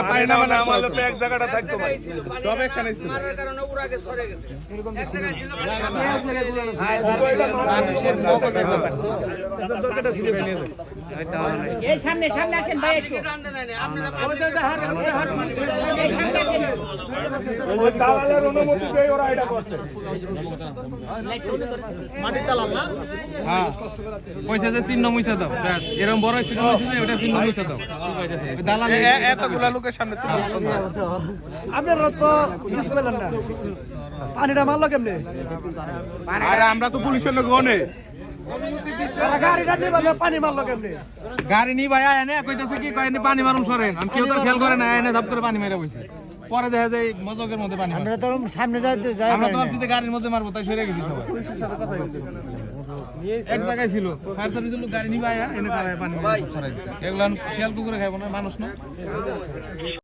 পানি না মানে আমাদের তো এক জায়গাটা থাকতো ভাই সব একখানে ছিল মারার কারণে উড়া গেছে সরে গেছে এরকম ছিল মানুষের মগজ একটা দরকারটা ছিল এই সামনে সামনে আসেন ভাই একটু ওই দালালের অনুমতিতেই ওরা এটা করছে হ্যাঁ পয়সা যে চিহ্ন মুইছা দাও শেষ এরকম বড় চিহ্ন মুইছা যে ওটা চিহ্ন মুইছা দাও দালাল এতগুলা লোকের সামনে চিহ্ন আপনারা তো কিছু বলেন না পানিটা মারলো কেমনে আরে আমরা তো পুলিশের লোক গনে গাড়িটা নিয়ে পানি মারলো কেমনে গাড়ি নি ভাই এনে কইতাছে কি কয় এনে পানি মারুম সরেন আমি কেউ তো খেয়াল করে না এনে ধাপ করে পানি মেরে বইছে পরে দেখা যায় মজকের মধ্যে পানি আমরা তো সামনে যাই আমরা তো ভাবছি গাড়ির মধ্যে মারবো তাই সরে গেছি সবাই এক জায়গায় ছিল ফায়ার সার্ভিসের লোক গাড়ি নিয়ে আয়া এনে পানি সরাইছে এগুলো শিয়াল কুকুরে খাইবো না মানুষ না